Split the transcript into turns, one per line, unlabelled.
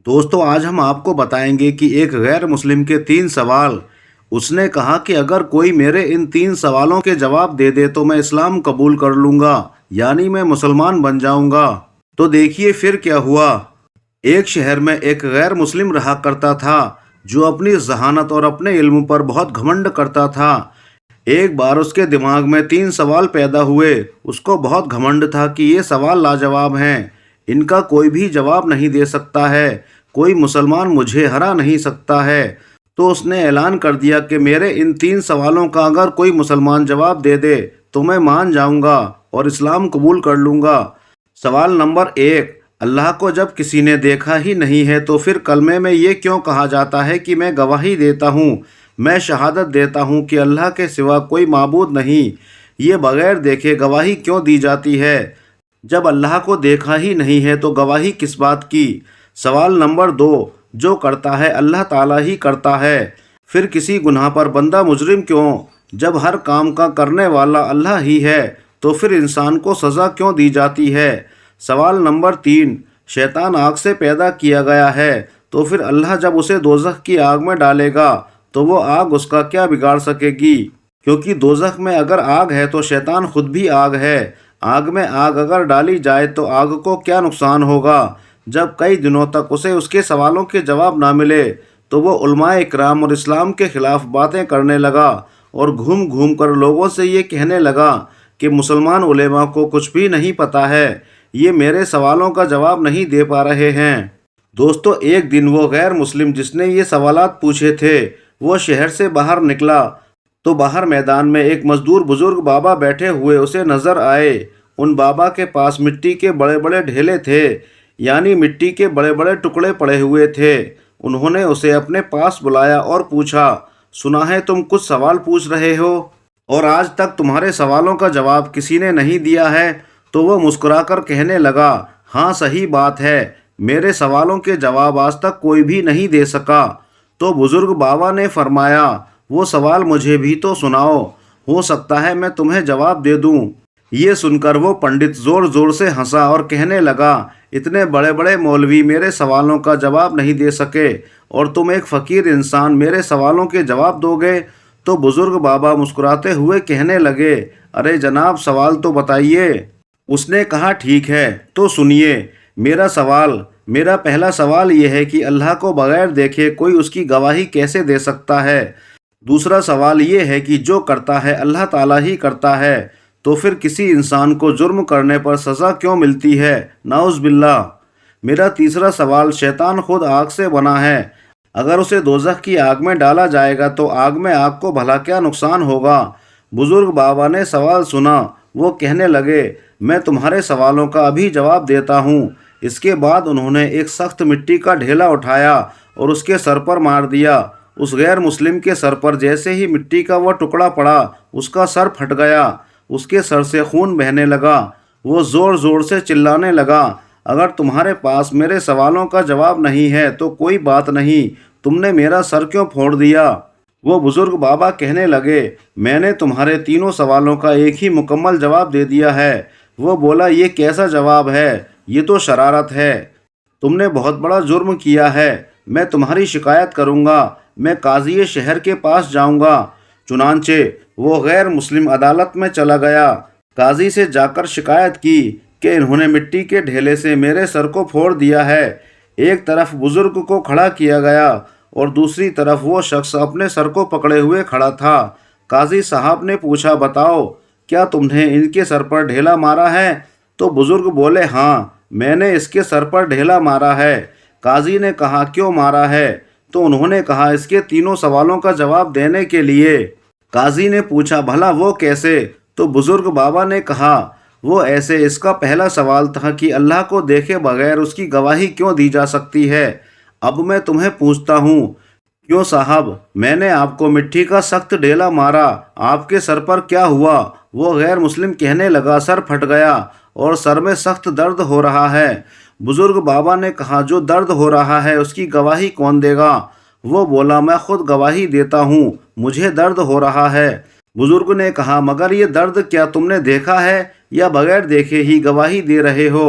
دوستو آج ہم آپ کو بتائیں گے کہ ایک غیر مسلم کے 3 سوال۔ اس نے کہا کہ اگر کوئی میرے ان 3 سوالوں کے جواب دے دے تو میں اسلام قبول کر لوں گا، یعنی میں مسلمان بن جاؤں گا۔ تو دیکھیے پھر کیا ہوا۔ ایک شہر میں ایک غیر مسلم رہا کرتا تھا جو اپنی ذہانت اور اپنے علم پر بہت گھمنڈ کرتا تھا۔ ایک بار اس کے دماغ میں 3 سوال پیدا ہوئے۔ اس کو بہت گھمنڈ تھا کہ یہ سوال لاجواب ہیں، ان کا کوئی بھی جواب نہیں دے سکتا ہے، کوئی مسلمان مجھے ہرا نہیں سکتا ہے۔ تو اس نے اعلان کر دیا کہ میرے ان 3 سوالوں کا اگر کوئی مسلمان جواب دے دے تو میں مان جاؤں گا اور اسلام قبول کر لوں گا۔ سوال نمبر 1، اللہ کو جب کسی نے دیکھا ہی نہیں ہے تو پھر کلمے میں یہ کیوں کہا جاتا ہے کہ میں گواہی دیتا ہوں، میں شہادت دیتا ہوں کہ اللہ کے سوا کوئی معبود نہیں؟ یہ بغیر دیکھے گواہی کیوں دی جاتی ہے؟ جب اللہ کو دیکھا ہی نہیں ہے تو گواہی کس بات کی؟ سوال نمبر 2، جو کرتا ہے اللہ تعالیٰ ہی کرتا ہے، پھر کسی گناہ پر بندہ مجرم کیوں؟ جب ہر کام کا کرنے والا اللہ ہی ہے تو پھر انسان کو سزا کیوں دی جاتی ہے؟ سوال نمبر 3، شیطان آگ سے پیدا کیا گیا ہے تو پھر اللہ جب اسے دوزخ کی آگ میں ڈالے گا تو وہ آگ اس کا کیا بگاڑ سکے گی؟ کیونکہ دوزخ میں اگر آگ ہے تو شیطان خود بھی آگ ہے۔ آگ میں آگ اگر ڈالی جائے تو آگ کو کیا نقصان ہوگا؟ جب کئی دنوں تک اسے اس کے سوالوں کے جواب نہ ملے تو وہ علماء اکرام اور اسلام کے خلاف باتیں کرنے لگا اور گھوم گھوم کر لوگوں سے یہ کہنے لگا کہ مسلمان علماء کو کچھ بھی نہیں پتہ ہے، یہ میرے سوالوں کا جواب نہیں دے پا رہے ہیں۔ دوستو ایک دن وہ غیر مسلم جس نے یہ سوالات پوچھے تھے وہ شہر سے باہر نکلا تو باہر میدان میں ایک مزدور بزرگ بابا بیٹھے ہوئے اسے نظر آئے۔ ان بابا کے پاس مٹی کے بڑے بڑے ڈھیلے تھے، یعنی مٹی کے بڑے بڑے ٹکڑے پڑے ہوئے تھے۔ انہوں نے اسے اپنے پاس بلایا اور پوچھا، سنا ہے تم کچھ سوال پوچھ رہے ہو اور آج تک تمہارے سوالوں کا جواب کسی نے نہیں دیا ہے؟ تو وہ مسکرا کر کہنے لگا، ہاں صحیح بات ہے، میرے سوالوں کے جواب آج تک کوئی بھی نہیں دے سکا۔ تو بزرگ بابا نے فرمایا، وہ سوال مجھے بھی تو سناؤ، ہو سکتا ہے میں تمہیں جواب دے دوں۔ یہ سن کر وہ پنڈت زور زور سے ہنسا اور کہنے لگا، اتنے بڑے بڑے مولوی میرے سوالوں کا جواب نہیں دے سکے اور تم ایک فقیر انسان میرے سوالوں کے جواب دو گے؟ تو بزرگ بابا مسکراتے ہوئے کہنے لگے، ارے جناب سوال تو بتائیے۔ اس نے کہا، ٹھیک ہے تو سنیے میرا پہلا سوال یہ ہے کہ اللہ کو بغیر دیکھے کوئی اس کی گواہی کیسے دے سکتا ہے؟ دوسرا سوال یہ ہے کہ جو کرتا ہے اللہ تعالیٰ ہی کرتا ہے، تو پھر کسی انسان کو جرم کرنے پر سزا کیوں ملتی ہے؟ نعوذ باللہ۔ میرا تیسرا سوال، شیطان خود آگ سے بنا ہے، اگر اسے دوزخ کی آگ میں ڈالا جائے گا تو آگ میں آگ کو بھلا کیا نقصان ہوگا؟ بزرگ بابا نے سوال سنا، وہ کہنے لگے، میں تمہارے سوالوں کا ابھی جواب دیتا ہوں۔ اس کے بعد انہوں نے ایک سخت مٹی کا ڈھیلا اٹھایا اور اس کے سر پر مار دیا۔ اس غیر مسلم کے سر پر جیسے ہی مٹی کا وہ ٹکڑا پڑا اس کا سر پھٹ گیا، اس کے سر سے خون بہنے لگا۔ وہ زور زور سے چلانے لگا، اگر تمہارے پاس میرے سوالوں کا جواب نہیں ہے تو کوئی بات نہیں، تم نے میرا سر کیوں پھوڑ دیا؟ وہ بزرگ بابا کہنے لگے، میں نے تمہارے تینوں سوالوں کا ایک ہی مکمل جواب دے دیا ہے۔ وہ بولا، یہ کیسا جواب ہے؟ یہ تو شرارت ہے، تم نے بہت بڑا جرم کیا ہے، میں تمہاری شکایت کروں گا، میں قاضی شہر کے پاس جاؤں گا۔ چنانچہ وہ غیر مسلم عدالت میں چلا گیا، قاضی سے جا کر شکایت کی کہ انہوں نے مٹی کے ڈھیلے سے میرے سر کو پھوڑ دیا ہے۔ ایک طرف بزرگ کو کھڑا کیا گیا اور دوسری طرف وہ شخص اپنے سر کو پکڑے ہوئے کھڑا تھا۔ قاضی صاحب نے پوچھا، بتاؤ کیا تم نے ان کے سر پر ڈھیلا مارا ہے؟ تو بزرگ بولے، ہاں میں نے اس کے سر پر ڈھیلا مارا ہے۔ قاضی نے کہا، کیوں مارا ہے؟ تو انہوں نے کہا، اس کے تینوں سوالوں کا جواب دینے کے لیے۔ قاضی نے پوچھا، بھلا وہ کیسے؟ تو بزرگ بابا نے کہا، وہ ایسے، اس کا پہلا سوال تھا کہ اللہ کو دیکھے بغیر اس کی گواہی کیوں دی جا سکتی ہے؟ اب میں تمہیں پوچھتا ہوں، کیوں صاحب، میں نے آپ کو مٹی کا سخت ڈھیلا مارا، آپ کے سر پر کیا ہوا؟ وہ غیر مسلم کہنے لگا، سر پھٹ گیا اور سر میں سخت درد ہو رہا ہے۔ بزرگ بابا نے کہا، جو درد ہو رہا ہے اس کی گواہی کون دے گا؟ وہ بولا، میں خود گواہی دیتا ہوں، مجھے درد ہو رہا ہے۔ بزرگ نے کہا، مگر یہ درد کیا تم نے دیکھا ہے یا بغیر دیکھے ہی گواہی دے رہے ہو؟